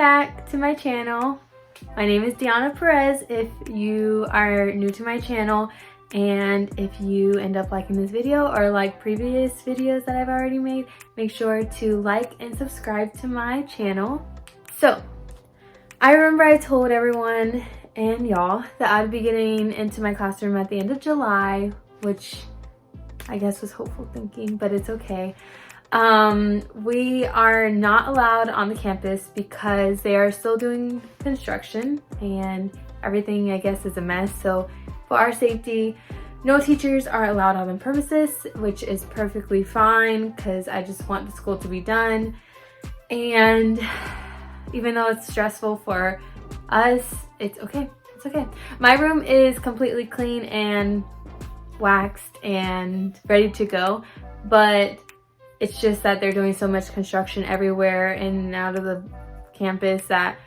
back to my channel. My name is Deanna Perez if you are new to my channel, and if you end up liking this video or like previous videos that I've already made, make sure to like and subscribe to my channel. So I remember I told everyone and y'all that I'd be getting into my classroom at the end of July, which I guess was hopeful thinking, but it's okay. We are not allowed on the campus because they are still doing construction and everything, I guess, is a mess. So for our safety, no teachers are allowed on the premises, which is perfectly fine because I just want the school to be done. And even though it's stressful for us, it's okay. It's okay. My room is completely clean and waxed and ready to go, but it's just that they're doing so much construction everywhere in and out of the campus that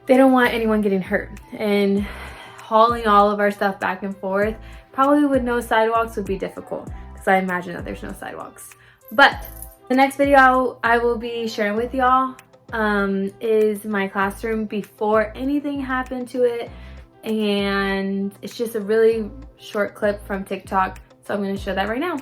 they don't want anyone getting hurt. And hauling all of our stuff back and forth, probably with no sidewalks, would be difficult because I imagine that there's no sidewalks. But the next video I will be sharing with y'all is my classroom before anything happened to it. And it's just a really short clip from TikTok. So I'm going to show that right now.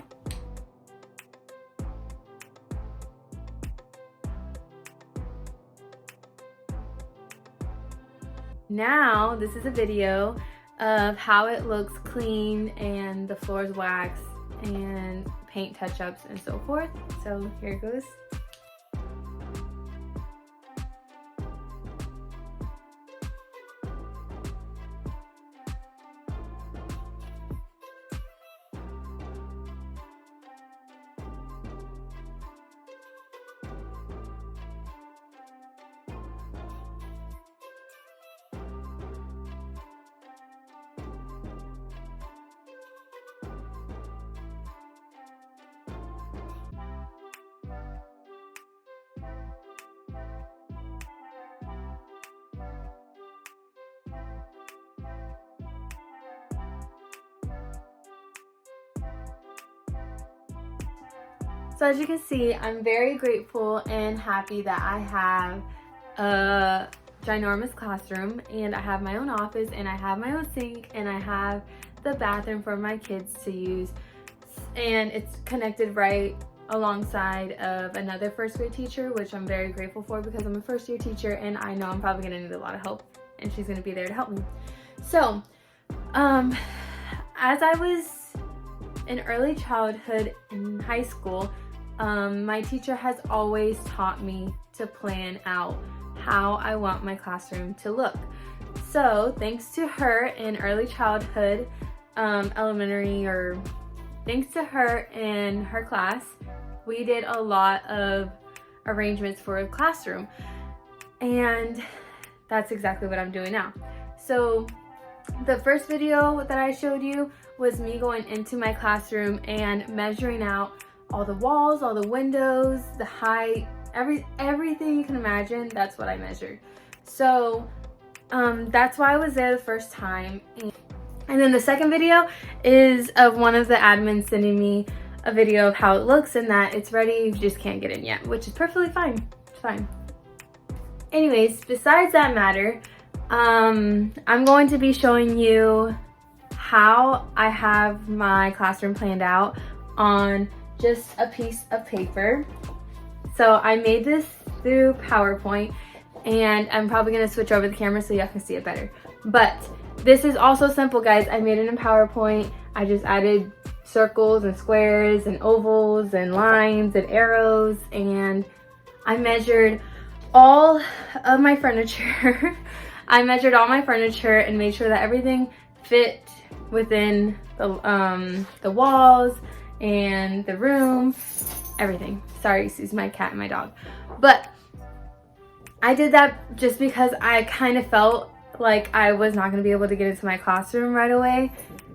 Now, this is a video of how it looks clean and the floor is waxed and paint touch-ups and so forth. So here it goes. So as you can see, I'm very grateful and happy that I have a ginormous classroom, and I have my own office, and I have my own sink, and I have the bathroom for my kids to use, and it's connected right alongside of another first grade teacher, which I'm very grateful for because I'm a first year teacher and I know I'm probably gonna need a lot of help, and she's gonna be there to help me. So as I was in early childhood in high school, my teacher has always taught me to plan out how I want my classroom to look. So thanks to her in early childhood, elementary, or thanks to her in her class, we did a lot of arrangements for a classroom. And that's exactly what I'm doing now. So the first video that I showed you was me going into my classroom and measuring out all the walls, all the windows, the height, everything you can imagine. That's what I measured. So that's why I was there the first time. And then the second video is of one of the admins sending me a video of how it looks and that it's ready, you just can't get in yet, which is perfectly fine. It's fine. Anyways, besides that matter, I'm going to be showing you how I have my classroom planned out on just a piece of paper. So I made this through PowerPoint, and I'm probably gonna switch over the camera so y'all can see it better. But this is also simple, guys. I made it in PowerPoint. I just added circles and squares and ovals and lines and arrows, and I measured all of my furniture. I measured all my furniture and made sure that everything fit within the walls and the room, everything. Sorry, excuse my cat and my dog. But I did that just because I kind of felt like I was not going to be able to get into my classroom right away.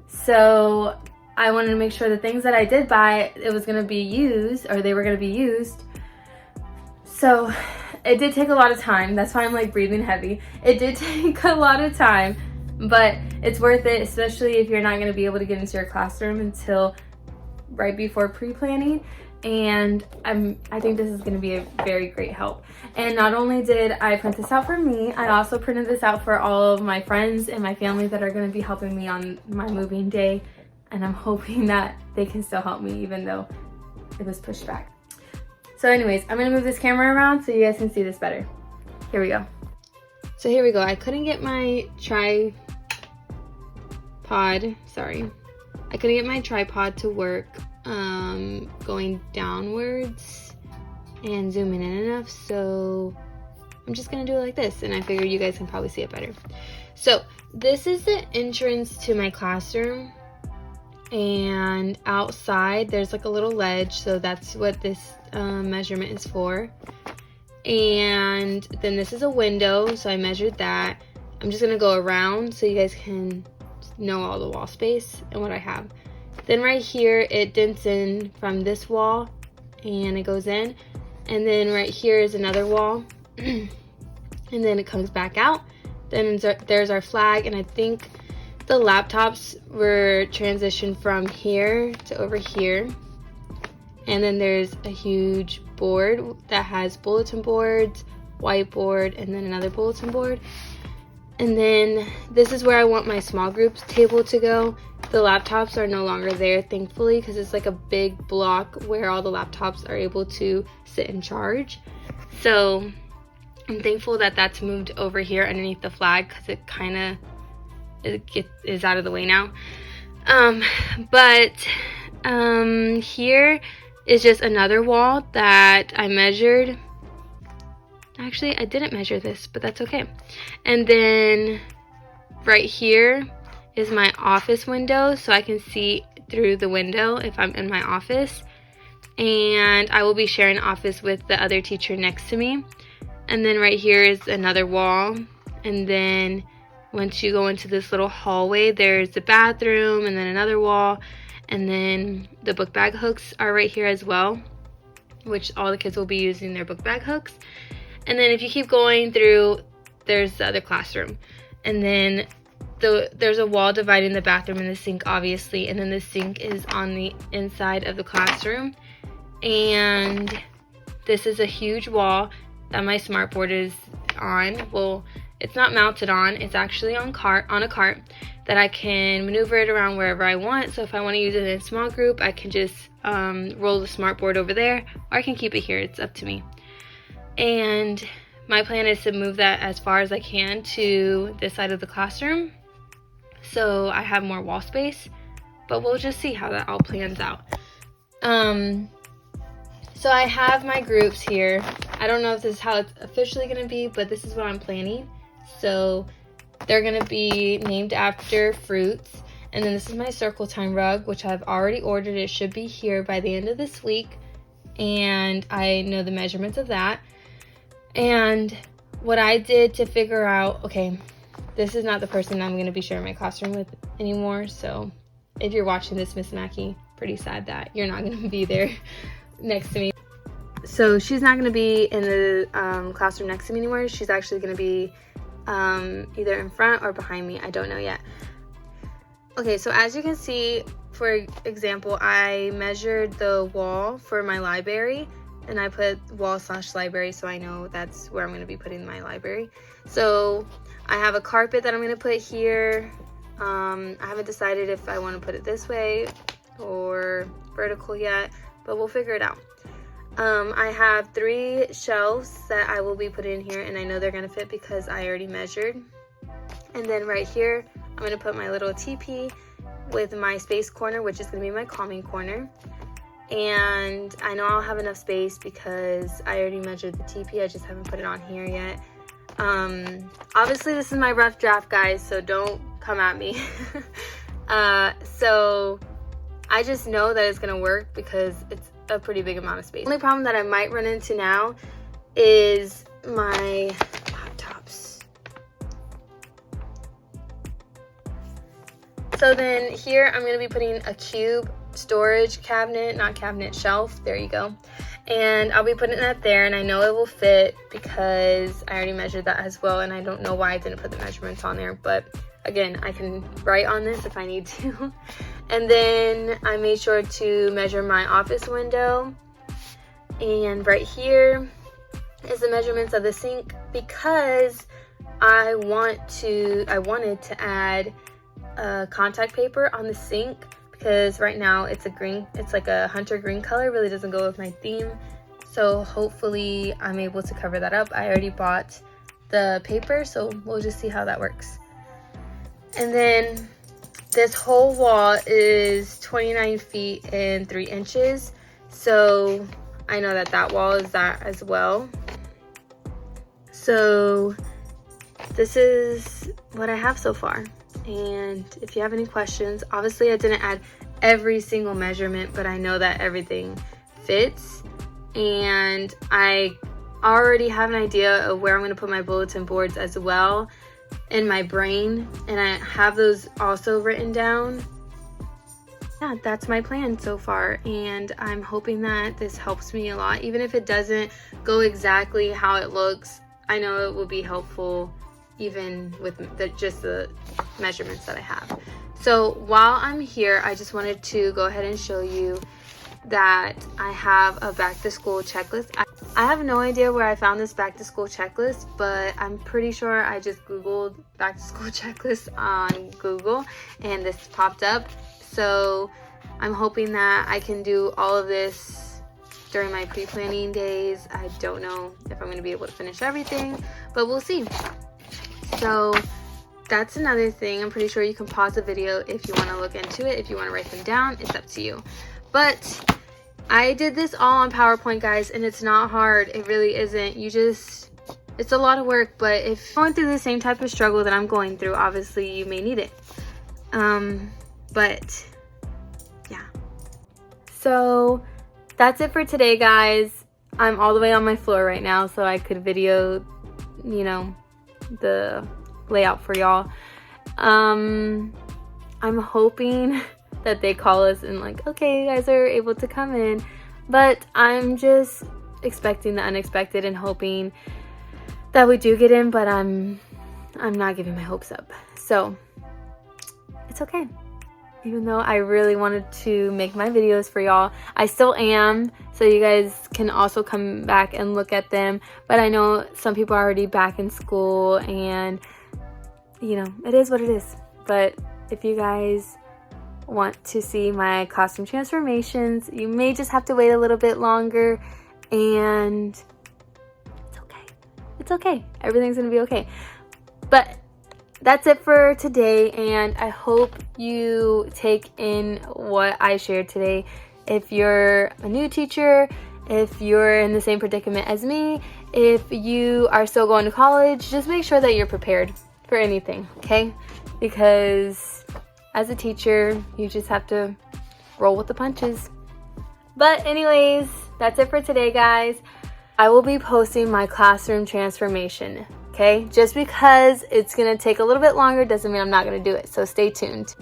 So I wanted to make sure the things that I did buy, it was going to be used, or they were going to be used. So it did take a lot of time. That's why I'm like breathing heavy. It did take a lot of time, but it's worth it, especially if you're not going to be able to get into your classroom until right before pre-planning. and I think this is going to be a very great help. And not only did I print this out for me, I also printed this out for all of my friends and my family that are going to be helping me on my moving day, and I'm hoping that they can still help me even though it was pushed back. So anyways, I'm going to move this camera around so you guys can see this better. Here we go. So here we go. I couldn't get my tripod to work going downwards and zooming in enough, so I'm just gonna do it like this, and I figure you guys can probably see it better. So this is the entrance to my classroom, and outside there's like a little ledge, so that's what this measurement is for. And then this is a window, so I measured that. I'm just gonna go around so you guys can know all the wall space and what I have. Then right here it dents in from this wall and it goes in, and then right here is another wall and then it comes back out. Then there's our flag, and I think the laptops were transitioned from here to over here. And then there's a huge board that has bulletin boards, whiteboard, and then another bulletin board. And then this is where I want my small groups table to go. The laptops are no longer there, thankfully, because it's like a big block where all the laptops are able to sit and charge. So I'm thankful that that's moved over here underneath the flag, because it kind of is out of the way now. Here is just another wall that I measured. Actually, I didn't measure this, but that's okay. And then right here is my office window, so I can see through the window if I'm in my office. And I will be sharing office with the other teacher next to me. And then right here is another wall. And then once you go into this little hallway, there's the bathroom and then another wall. And then the book bag hooks are right here as well, which all the kids will be using their book bag hooks. And then if you keep going through, there's the other classroom. And then there's a wall dividing the bathroom and the sink, obviously. And then the sink is on the inside of the classroom. And this is a huge wall that my smartboard is on. Well, it's not mounted on, it's actually on a cart that I can maneuver it around wherever I want. So if I want to use it in a small group, I can just roll the smartboard over there, or I can keep it here. It's up to me. And my plan is to move that as far as I can to this side of the classroom, so I have more wall space, but we'll just see how that all plans out. So I have my groups here. I don't know if this is how it's officially going to be, but this is what I'm planning. So they're going to be named after fruits. And then this is my circle time rug, which I've already ordered. It should be here by the end of this week, and I know the measurements of that. And what I did to figure out, okay, this is not the person I'm going to be sharing my classroom with anymore. So if you're watching this, Miss Mackey, pretty sad that you're not going to be there next to me. So she's not going to be in the classroom next to me anymore. She's actually going to be either in front or behind me. I don't know yet. Okay, so as you can see, for example, I measured the wall for my library, and I put wall/library, so I know that's where I'm going to be putting my library. So I have a carpet that I'm going to put here. I haven't decided if I want to put it this way or vertical yet, but we'll figure it out. I have 3 shelves that I will be putting in here, and I know they're going to fit because I already measured. And then right here, I'm going to put my little teepee with my space corner, which is going to be my calming corner. And I know I'll have enough space because I already measured the teepee. I just haven't put it on here yet. Obviously this is my rough draft, guys, so don't come at me. So I just know that it's gonna work because it's a pretty big amount of space. The only problem that I might run into now is my laptops. So then here I'm gonna be putting a cube storage cabinet, not cabinet, shelf, there you go. And I'll be putting that there, and I know it will fit because I already measured that as well, and I don't know why I didn't put the measurements on there, but again, I can write on this if I need to. And then I made sure to measure my office window And right here is the measurements of the sink, because I wanted to add contact paper on the sink, because right now it's like a hunter green color, really doesn't go with my theme. So hopefully I'm able to cover that up. I already bought the paper, so we'll just see how that works. And then this whole wall is 29 feet and 3 inches. So I know that wall is that as well. So this is what I have so far. And if you have any questions, obviously I didn't add every single measurement, but I know that everything fits. And I already have an idea of where I'm going to put my bulletin boards as well in my brain, and I have those also written down. Yeah, that's my plan so far, and I'm hoping that this helps me a lot. Even if it doesn't go exactly how it looks, I know it will be helpful even with just the measurements that I have. So while I'm here, I just wanted to go ahead and show you that I have a back to school checklist. I have no idea where I found this back to school checklist, but I'm pretty sure I just Googled back to school checklist on Google and this popped up. So I'm hoping that I can do all of this during my pre-planning days. I don't know if I'm going to be able to finish everything, but we'll see. So that's another thing. I'm pretty sure you can pause the video if you want to look into it. If you want to write them down, it's up to you. But I did this all on PowerPoint, guys, and it's not hard. It really isn't. It's a lot of work, but if you're going through the same type of struggle that I'm going through, obviously you may need it. But yeah. So that's it for today, guys. I'm all the way on my floor right now, so I could video, the layout for y'all. I'm hoping that they call us and like, okay, you guys are able to come in, but I'm just expecting the unexpected and hoping that we do get in, but I'm not giving my hopes up. So it's okay. Even though I really wanted to make my videos for y'all, I still am, so you guys can also come back and look at them. But I know some people are already back in school, and it is what it is. But if you guys want to see my costume transformations, you may just have to wait a little bit longer, and it's okay. Everything's gonna be okay. But that's it for today, and I hope you take in what I shared today. If you're a new teacher, if you're in the same predicament as me, if you are still going to college, just make sure that you're prepared for anything, okay? Because as a teacher, you just have to roll with the punches. But anyways, that's it for today, guys. I will be posting my classroom transformation, okay? Just because it's gonna take a little bit longer doesn't mean I'm not gonna do it, so stay tuned.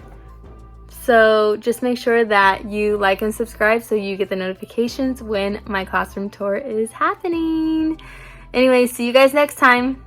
So just make sure that you like and subscribe so you get the notifications when my classroom tour is happening. Anyway, see you guys next time.